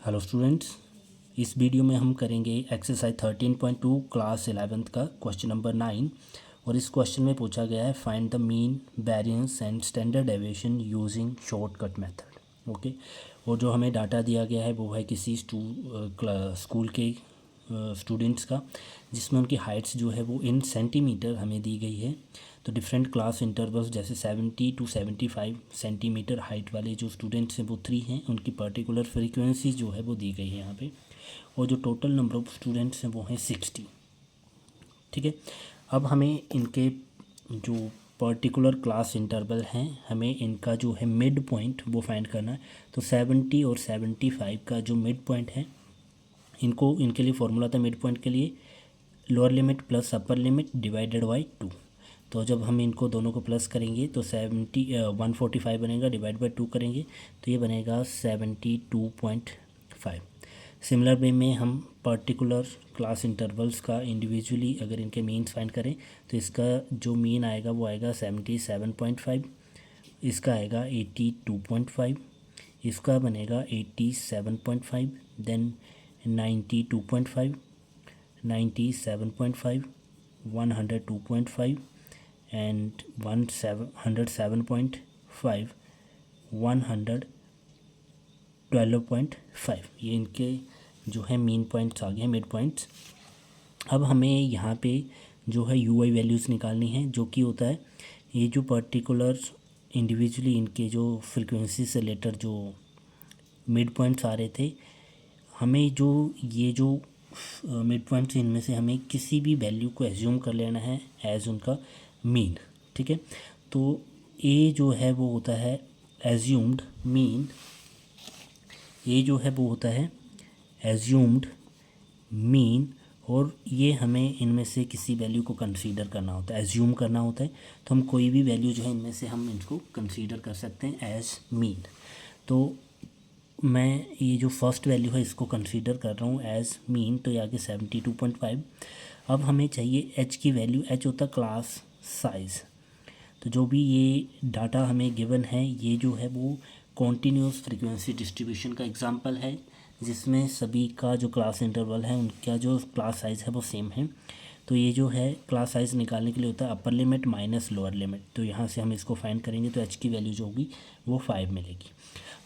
Hello students, इस video में हम करेंगे एक्सरसाइज 13.2 क्लास 11th का क्वेश्चन नंबर 9। और इस क्वेश्चन में पूछा गया है find the mean, variance and standard deviation using shortcut method. Okay, और जो हमें डाटा दिया गया है वो है किसी स्कूल के स्टूडेंट्स का, जिसमें उनकी हाइट्स जो है वो इन सेंटीमीटर हमें दी गई है। तो डिफरेंट क्लास इंटरवल्स जैसे 70 to 75 सेंटीमीटर हाइट वाले जो स्टूडेंट्स हैं वो 3 हैं, उनकी पर्टिकुलर फ्रीक्वेंसी जो है वो दी गई है यहाँ पे। और जो टोटल नंबर ऑफ़ स्टूडेंट्स हैं वो हैं 60। ठीक है, अब हमें इनके जो पर्टिकुलर क्लास इंटरवल हैं, हमें इनका जो है मिड पॉइंट वो फाइंड करना है। तो 70 और 75 का जो मिड पॉइंट है, इनके लिए फॉर्मूला था मिड पॉइंट के लिए lower limit plus upper limit divided by 2। तो जब हम इनको दोनों को प्लस करेंगे तो 145 बनेगा, डिवाइड बाई 2 करेंगे तो ये बनेगा 72.5। सिमिलर वे में हम पर्टिकुलर क्लास इंटरवल्स का इंडिविजुअली अगर इनके मीन्स फाइंड करें तो इसका जो मीन आएगा वो आएगा 77.5, इसका आएगा 82.5, इसका बनेगा 87.5, देन 92.5, 97.5, 102.5 एंड 107.5, 112.5। ये इनके जो है मीन पॉइंट्स आ गए हैं, मिड पॉइंट्स। अब हमें यहाँ पे जो है यू आई वैल्यूज़ निकालनी है, जो कि होता है ये जो पर्टिकुलर इंडिविजुअली इनके जो फ्रिक्वेंसी से रिलेटेड जो मिड पॉइंट्स आ रहे थे, हमें जो ये जो मिड पॉइंट्स इनमें से हमें किसी भी वैल्यू को एज्यूम कर लेना है एज उनका मीन। ठीक है, तो ए जो है वो होता है एज्यूम्ड मीन, ये जो है वो होता है एज्यूम्ड मीन, और ये हमें इनमें से किसी वैल्यू को कंसीडर करना होता है, एज्यूम करना होता है। तो हम कोई भी वैल्यू जो है इनमें से हम इनको कंसीडर कर सकते हैं एज मीन। तो मैं ये जो फर्स्ट वैल्यू है इसको कंसीडर कर रहा हूँ एज मीन, तो ये आगे 72.5। अब हमें चाहिए एच की वैल्यू, एच होता है क्लास साइज़। तो जो भी ये डाटा हमें गिवन है ये जो है वो कॉन्टीन्यूस फ्रीक्वेंसी डिस्ट्रीब्यूशन का एग्जांपल है, जिसमें सभी का जो क्लास इंटरवल है उनका जो क्लास साइज़ है वो सेम है। तो ये जो है क्लास साइज़ निकालने के लिए होता है upper limit minus lower limit. तो यहाँ से हम इसको फाइंड करेंगे तो एच की वैल्यू जो होगी वो 5 मिलेगी।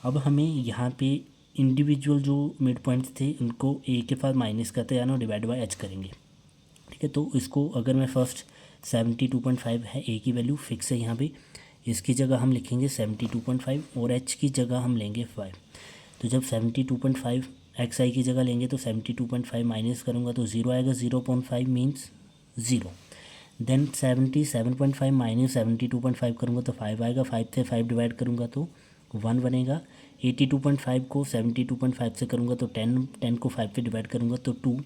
अब हमें यहाँ पे इंडिविजुअल जो मिड पॉइंट्स थे उनको ए के पास माइनस करते जाना और डिवाइड बाय एच करेंगे। ठीक है, तो इसको अगर मैं फर्स्ट 72.5 है ए की वैल्यू फिक्स है यहाँ पे, इसकी जगह हम लिखेंगे 72.5 और एच की जगह हम लेंगे 5। तो जब 72.5 एक्स आई की जगह लेंगे तो 72.5 माइनस करूँगा तो 0 आएगा, 0.5 मीन्स 0। देन 77.5 माइनस 72.5 करूँगा तो 5 आएगा, 5 से 5 डिवाइड करूँगा तो 1 बनेगा। 82.5 को 72.5 से करूँगा तो 10 को 5 से डिवाइड करूँगा तो 2।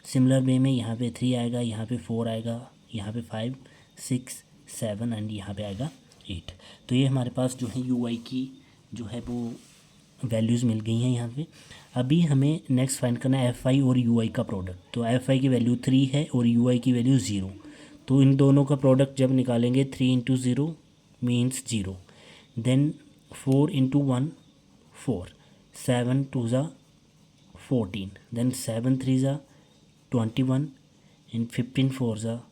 सिमिलर वे में यहाँ पे 3 आएगा, यहाँ पे 4 आएगा, यहाँ पे 5, 6, 7 एंड यहाँ पे आएगा 8। तो ये हमारे पास जो है यू आई की जो है वो वैल्यूज़ मिल गई हैं यहाँ पे। अभी हमें नेक्स्ट फाइंड करना है एफ आई और यू आई का प्रोडक्ट। तो एफ आई की वैल्यू 3 है और यू आई की वैल्यू 0। तो इन दोनों का प्रोडक्ट जब निकालेंगे 3 इंटू 0 मीन्स 0, देन 4 इंटू 1 4, 7 2 ज़ा 14, देन 7 3 ज़ा 21 एंड 15 4 ज़ा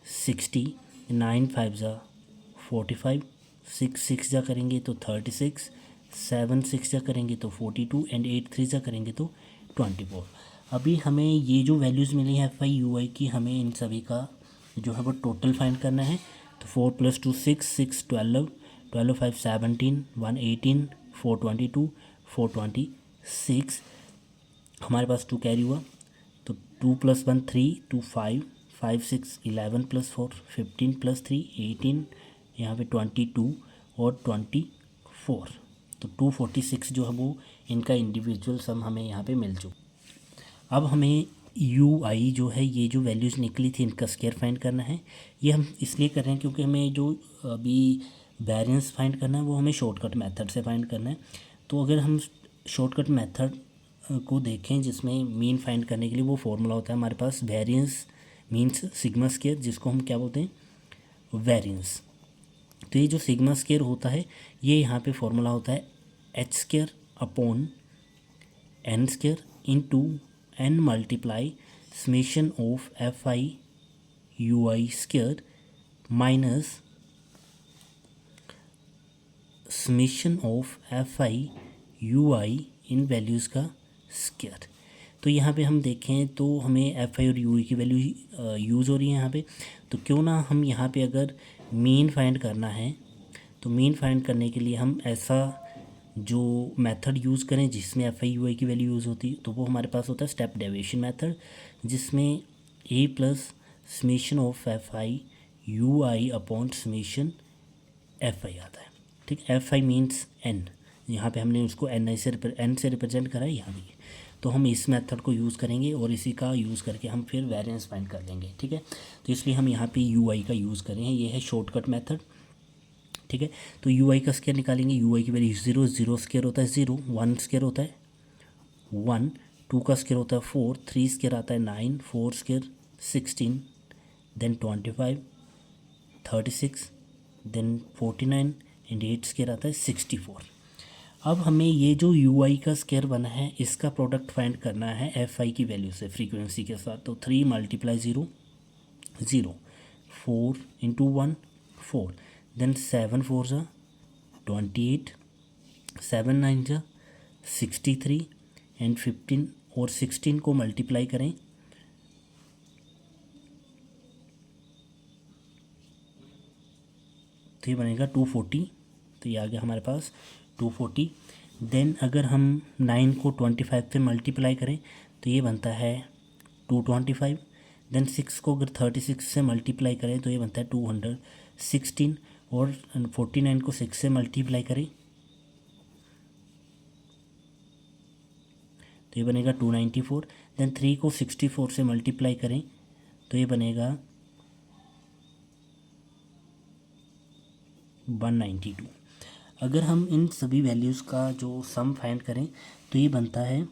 60, 9 5 ज़ा 45, 6 6 ज़ा करेंगे तो 36, 7 6 ज़ा करेंगे तो 42 एंड 8 3 ज़ा करेंगे तो 24। अभी हमें ये जो वैल्यूज़ मिली हैं एफ आई यू आई की, हमें इन सभी का जो है वो टोटल फाइंड करना है। तो 4 + 2 6, 6 12, 12 5 17, 1 18, 4 22, 4 26, हमारे पास 2 कैरी हुआ। तो 2 + 1 3, 2 5, 5 6 11 + 4 15 + 3 18, यहाँ पे 22 और 24। तो 246 जो है वो इनका इंडिविजुअल सम हमें यहाँ पे मिल चुका। अब हमें यू आई जो है ये जो वैल्यूज़ निकली थी इनका स्क्वायर फाइंड करना है। ये हम इसलिए कर रहे हैं क्योंकि हमें जो अभी वेरिएंस फाइंड करना है वो हमें शॉर्टकट मेथड से फाइंड करना है। तो अगर हम शॉर्टकट मेथड को देखें जिसमें मीन फाइंड करने के लिए वो फॉर्मूला होता है हमारे पास वेरिएंस मीन्स सिग्मा स्क्वायर, जिसको हम क्या बोलते हैं वेरिएंस। तो ये जो सिग्मा स्क्वायर होता है ये यहाँ पे फॉर्मूला होता है H square upon N square into N multiply summation of F I you I square minus summation of F I you I in values का स्क्वायर। तो यहाँ पे हम देखें तो हमें एफ आई और यू आई की वैल्यू यूज़ हो रही है यहाँ पे, तो क्यों ना हम यहाँ पे अगर मीन फाइंड करना है तो मीन फाइंड करने के लिए हम ऐसा जो मेथड यूज़ करें जिसमें एफ आई यू आई की वैल्यू यूज़ होती है, तो वो हमारे पास होता है स्टेप डेविएशन मेथड, जिसमें a plus summation of F I you i upon summation F i आता है। ठीक, एफ आई मीन्स एन, यहाँ पे हमने उसको एन से रिप्रेजेंट करा है यहाँ भी, तो हम इस मेथड को यूज़ करेंगे और इसी का यूज़ करके हम फिर वेरिएंस फाइंड कर लेंगे। ठीक है, तो इसलिए हम यहाँ पे यू आई का यूज़ करें हैं, ये है शॉर्टकट मेथड। ठीक है, तो यू आई का स्क्वायर निकालेंगे, यू आई की वैल्यू ज़ीरो, ज़ीरो स्क्वायर होता है ज़ीरो, वन स्क्वायर होता है वन, टू का स्क्वायर होता है फोर, थ्री स्क्वायर आता है nine, four square 16, then 25, 36, then 49 and eight square आता है 64। अब हमें ये जो यू आई का स्क्वायर बना है इसका प्रोडक्ट फाइंड करना है एफ आई की वैल्यू से फ्रीक्वेंसी के साथ। तो 3 multiply zero zero, 4 into one 4, then 7 4 जा 28, 7 9 जा 63 एंड 15 और 16 को मल्टीप्लाई करें तो ये बनेगा 240, तो ये आ गया हमारे पास 240। देन अगर हम 9 को 25 से मल्टीप्लाई करें तो ये बनता है 225। देन 6 को अगर 36 से मल्टीप्लाई करें तो ये बनता है 216 और 49 को 6 से मल्टीप्लाई करें तो ये बनेगा 294। देन 3 को 64 से मल्टीप्लाई करें तो ये बनेगा 192। अगर हम इन सभी वैल्यूज़ का जो सम फाइंड करें तो ये बनता है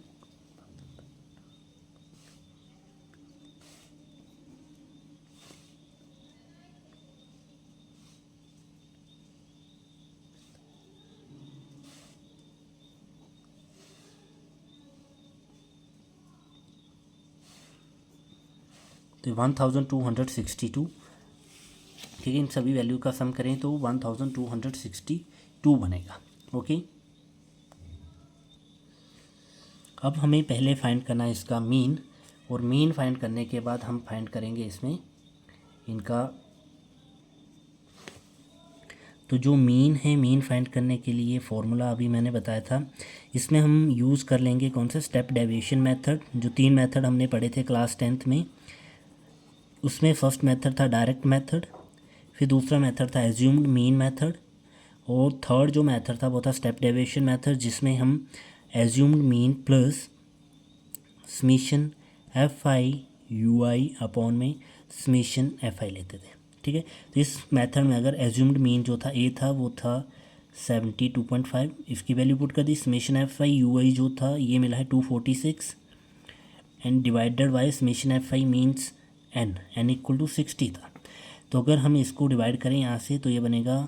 तो 1262। ठीक है, इन सभी वैल्यू का सम करें तो 1262 बनेगा। ओके, अब हमें पहले फाइंड करना है इसका मीन, और मीन फाइंड करने के बाद हम फाइंड करेंगे इसमें इनका, तो जो मीन है मीन फाइंड करने के लिए फॉर्मूला अभी मैंने बताया था, इसमें हम यूज़ कर लेंगे कौन सा स्टेप डेविएशन मेथड। जो 3 मेथड हमने पढ़े थे क्लास 10th में, उसमें फर्स्ट मेथड था डायरेक्ट मेथड, फिर दूसरा मेथड था एज्यूम्ड मीन मेथड, और थर्ड जो मेथड था वो था स्टेप डेविएशन मेथड, जिसमें हम assumed mean plus summation F I you i upon में समेशन एफ आई लेते थे। ठीक है, तो इस मेथड में अगर एज्यूम्ड मीन जो था ए था वो था 72.5, इसकी वैल्यू पुट कर दी। Summation F I you I जो था ये मिला है 246 and divided by summation F I means N equal to 60 था। तो अगर हम इसको डिवाइड करें यहाँ से तो ये बनेगा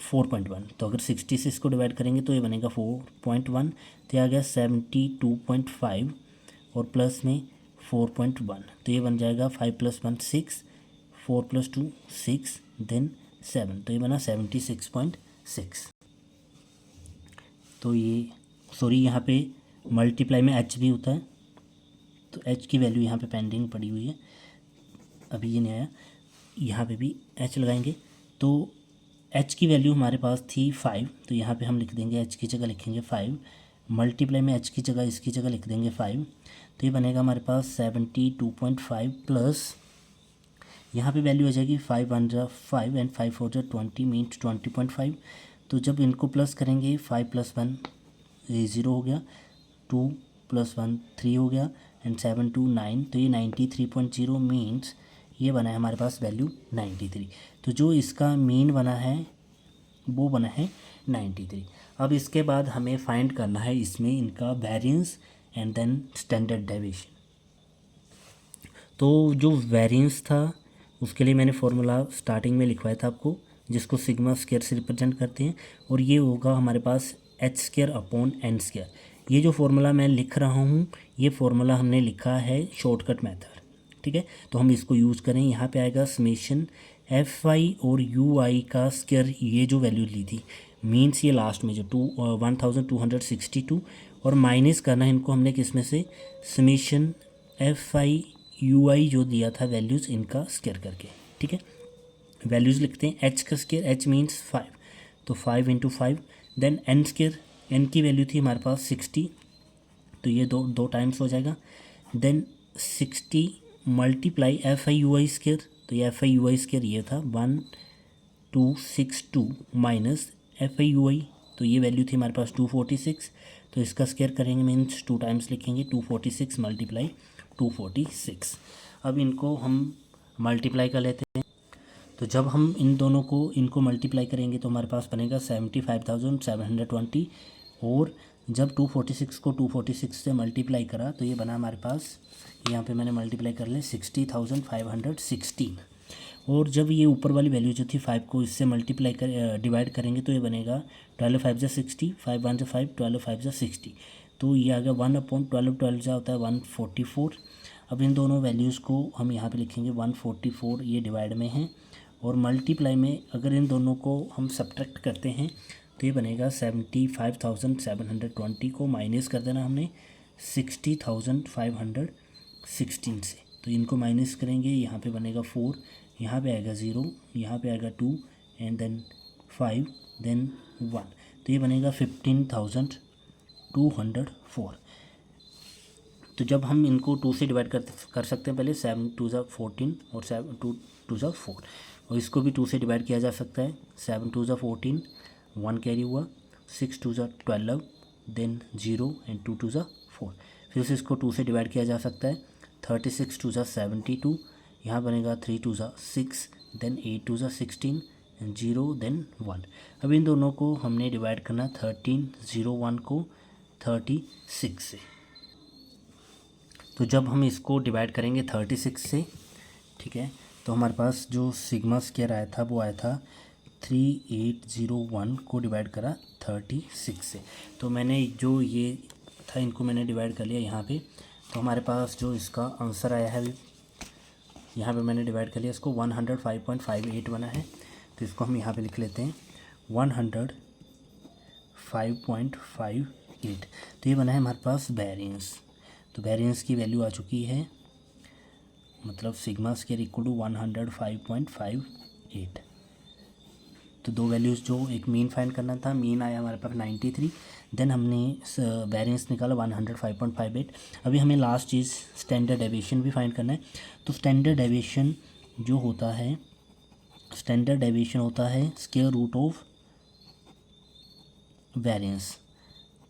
4.1, तो अगर 60 से इसको डिवाइड करेंगे तो ये बनेगा 4.1, तो ये आ गया 72.5 और प्लस में 4.1, तो ये बन जाएगा 5 + 1 6, 4 + 2 6, देन 7, तो ये बना 76.6। तो ये सॉरी यहाँ पे मल्टीप्लाई में एच भी होता है, तो एच की वैल्यू यहाँ पे पेंडिंग पड़ी हुई है, अभी ये नहीं आया, यहाँ पे भी एच लगाएंगे। तो एच की वैल्यू हमारे पास थी 5, तो यहाँ पे हम लिख देंगे एच की जगह लिखेंगे 5, मल्टीप्लाई में एच की जगह इसकी जगह लिख देंगे 5, तो ये बनेगा हमारे पास 72.5 प्लस यहाँ पे वैल्यू आ जाएगी 5 1 जा 5 एंड 5 4 जा 20 मीन्स 20.5। तो जब इनको प्लस करेंगे 5 + 1 0 हो गया, 2 + 1 3 हो गया एंड 7 2 9, तो ये 93.0 मीन्स ये बना है हमारे पास वैल्यू 93। तो जो इसका मीन बना है वो बना है 93। अब इसके बाद हमें फाइंड करना है इसमें इनका variance and then standard deviation. तो जो वेरिएंस था उसके लिए मैंने फॉर्मूला स्टार्टिंग में लिखवाया था आपको, जिसको सिग्मा स्क्वायर से रिप्रेजेंट करते हैं, और ये होगा हमारे पास h square upon N square. ये जो फॉर्मूला मैं लिख रहा हूँ ये फॉर्मूला हमने लिखा है शॉर्टकट मेथड, ठीक है। तो हम इसको यूज़ करें, यहाँ पे आएगा समेशन एफ आई और यू आई का स्क्वायर, ये जो वैल्यू ली थी मीन्स ये लास्ट में जो 1262 और माइनस करना है इनको हमने किस में से, summation F I you I जो दिया था वैल्यूज़ इनका स्क्वायर करके, ठीक है। वैल्यूज़ लिखते हैं, एच का स्क्वायर, एच मीन्स 5, तो 5 into 5, then N square, N की वैल्यू थी हमारे पास 60, तो ये दो टाइम्स हो जाएगा, then 60 multiply F I you I square, तो ये F I you I square ये था 1262 minus F I you I, तो ये वैल्यू थी हमारे पास 246, तो इसका स्क्वायर करेंगे मीन्स 2 टाइम्स लिखेंगे, 246 मल्टीप्लाई 246। अब इनको हम मल्टीप्लाई कर लेते हैं, तो जब हम इन दोनों को इनको मल्टीप्लाई करेंगे तो हमारे पास बनेगा 75,720, और जब 246 को 246 से मल्टीप्लाई करा तो ये बना हमारे पास, यहाँ पे मैंने मल्टीप्लाई कर ले 60,516, और जब ये ऊपर वाली वैल्यू जो थी 5 को इससे मल्टीप्लाई कर डिवाइड करेंगे तो ये बनेगा 12 5 जा 60, 5 1 जा 5, 12 5 जा 60, तो ये आ गया 1/12, 12 जा होता है 144। अब इन दोनों वैल्यूज़ को हम यहाँ पे लिखेंगे 144, ये डिवाइड में है, और मल्टीप्लाई में अगर इन दोनों को हम सब्ट्रैक्ट करते हैं तो ये बनेगा 75,720 को माइनस कर देना हमने 60,516 से, तो इनको माइनस करेंगे, यहाँ पे बनेगा 4, यहाँ पे आएगा 0, यहाँ पे आएगा 2 एंड देन 5 देन 1, तो ये बनेगा 15,204। तो जब हम इनको 2 से डिवाइड कर सकते हैं, पहले 7 2 जा 14 और 7 2 2 जा 4, और इसको भी 2 से डिवाइड किया जा सकता है, 7 2 जा 14, 1 कैरी हुआ, 6 2 जा 12, देन 0 एंड 2 2 जा 4, फिर से इसको 2 से डिवाइड किया जा सकता है, 36 2 जा 72, यहाँ बनेगा 3 2 जा 6, देन 8 2 जा 16, 0 देन 1। अब इन दोनों को हमने डिवाइड करना 1301 को 36 से, तो जब हम इसको डिवाइड करेंगे 36 से, ठीक है, तो हमारे पास जो सिग्मा स्क्वायर आया था वो आया था 3801 को डिवाइड करा 36 से, तो मैंने जो ये था इनको मैंने डिवाइड कर लिया यहाँ पे, तो हमारे पास जो इसका आंसर आया है यहाँ पे मैंने डिवाइड कर लिया इसको 105.58 बना है, तो इसको हम यहाँ पे लिख लेते हैं 105.58, तो ये बना है हमारे पास वेरिएंस, तो वेरिएंस की वैल्यू आ चुकी है, मतलब सिग्मा स्क्वायर इक्वल टू 105.58। तो दो वैल्यूज़, जो एक मीन फाइंड करना था, मीन आया हमारे पास 93, देन हमने वेरिएंस निकाला 105.58। अभी हमें लास्ट चीज़ स्टैंडर्ड डेविएशन भी फाइंड करना है, तो स्टैंडर्ड डेविएशन जो होता है, स्टैंडर्ड डेविएशन होता है square root of variance,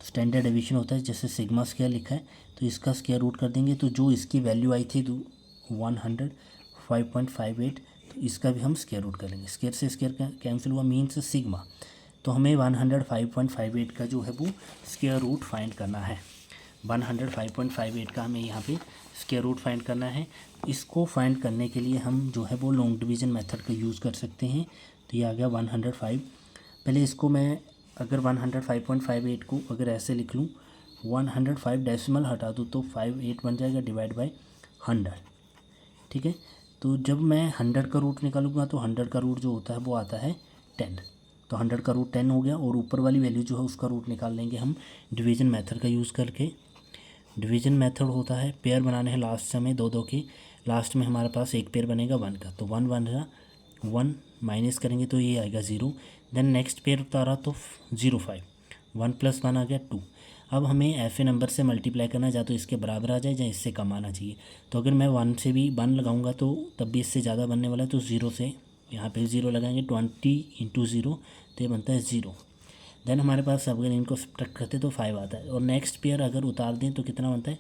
standard deviation होता है जैसे सिग्मा स्क्वायर लिखा है तो इसका स्क्वायर रूट कर देंगे, तो जो इसकी वैल्यू आई थी 105.58, तो इसका भी हम स्क्वायर रूट कर लेंगे, स्क्वायर से स्क्वायर कैंसिल हुआ मीन्स सिग्मा, तो हमें 105.58 का जो है वो स्क्वायर रूट फाइंड करना है, 105.58 का हमें यहाँ पे स्क्वायर रूट फाइंड करना है। इसको फाइंड करने के लिए हम जो है वो लॉन्ग डिवीज़न मेथड का यूज़ कर सकते हैं, तो ये आ गया 105। पहले इसको मैं अगर 105.58 को अगर ऐसे लिख लूँ, 105 डेसिमल हटा दूँ तो 58 बन जाएगा डिवाइड बाय 100, ठीक है। तो जब मैं 100 का रूट निकालूंगा तो 100 का रूट जो होता है वो आता है 10, तो 100 का रूट 10 हो गया, और ऊपर वाली वैल्यू जो है उसका रूट निकाल लेंगे हम डिवीज़न मेथड का यूज़ करके। डिवीज़न मेथड होता है, पेयर बनाने हैं लास्ट समय दो दो के, लास्ट में हमारे पास एक पेयर बनेगा 1 का, तो 1 1 रहा 1 माइनस करेंगे तो ये आएगा 0, देन नेक्स्ट पेयर उतारा तो 0 5, 1 + 1 आ गया 2। अब हमें ऐसे नंबर से मल्टीप्लाई करना, या तो इसके बराबर आ जाए या इससे कम आना चाहिए, तो अगर मैं 1 से भी 1 लगाऊंगा तो तब भी इससे ज़्यादा बनने वाला है, तो 0 से यहाँ पे 0 लगाएंगे, 20 × 0 तो ये बनता है 0। देन हमारे पास अगर इनको सब्ट्रैक्ट करते तो 5 आता है, और नेक्स्ट पेयर अगर उतार दें तो कितना बनता है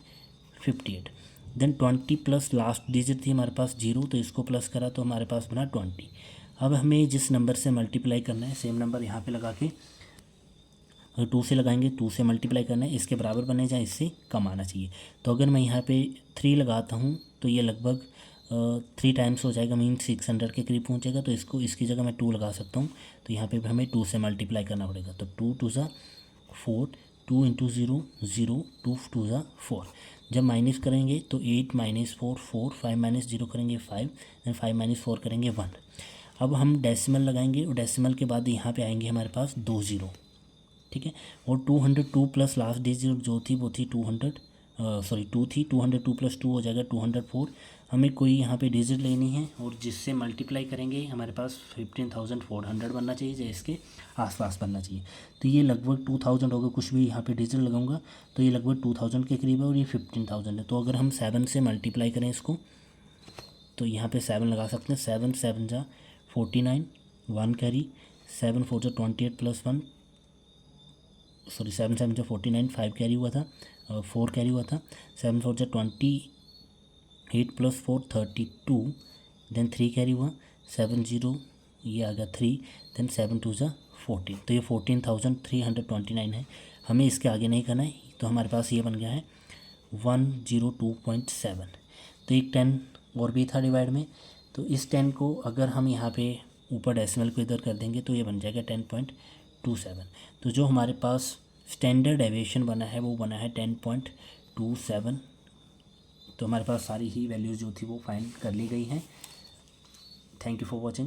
58। देन 20 प्लस लास्ट डिजिट थी हमारे पास 0, तो इसको प्लस करा तो हमारे पास बना 20। अब हमें जिस नंबर से मल्टीप्लाई करना है सेम नंबर यहाँ पे लगा के, अगर 2 से लगाएंगे 2 से मल्टीप्लाई करना है, इसके बराबर बने जाए इससे कम आना चाहिए, तो अगर मैं यहाँ पे 3 लगाता हूँ तो ये लगभग 3 टाइम्स हो जाएगा, मीन 600 के करीब पहुँचेगा, तो इसको इसकी जगह मैं 2 लगा सकता हूँ, तो यहाँ पे भी हमें 2 से मल्टीप्लाई करना पड़ेगा, तो 2 2 ज़ा 4, 2 इंटू 0 0, 2 2 ज़ा 4। जब माइनस करेंगे तो 8 माइनस 4 4, 5 माइनस 0 करेंगे 5, देन 5 माइनस 4 करेंगे 1। अब हम डेसिमल लगाएंगे और डेसिमल के बाद यहाँ पे आएंगे हमारे पास 2 0, ठीक है। और 202 प्लस लास्ट डिजिट जो थी वो थी 200, 2 थी, 202 प्लस 2 हो जाएगा 204। हमें कोई यहाँ पे डिजिट लेनी है और जिससे मल्टीप्लाई करेंगे हमारे पास 15,400 बनना चाहिए, या इसके आसपास बनना चाहिए। तो ये लगभग 2000 होगा, कुछ भी यहाँ पे डिजिट लगाऊंगा तो ये लगभग 2000 के करीब है और ये 15,000 है। तो अगर हम 7 से मल्टीप्लाई करें इसको तो यहाँ पे 7 लगा सकते हैं। 7 7 जा 49, 1 कैरी, 7 4 जा 28 प्लस 1, 7 7 जा 49, 5 कैरी हुआ था, 4 कैरी हुआ था। 7 4 जा 28 प्लस 4 32, देन 3 कैरी हुआ, 7 0 ये आ गया 3, देन 7 2 जा 14। तो ये 14,329 है। हमें इसके आगे नहीं करना है, तो हमारे पास ये बन गया है 102.7। तो एक 10 और भी था डिवाइड में, तो इस 10 को अगर हम यहाँ पे ऊपर डेसिमल को इधर कर देंगे तो ये बन जाएगा 10.27। तो जो हमारे पास स्टैंडर्ड डेविएशन बना है वो बना है 10.27। तो हमारे पास सारी ही वैल्यूज़ जो थी वो फाइंड कर ली गई हैं। Thank you for watching.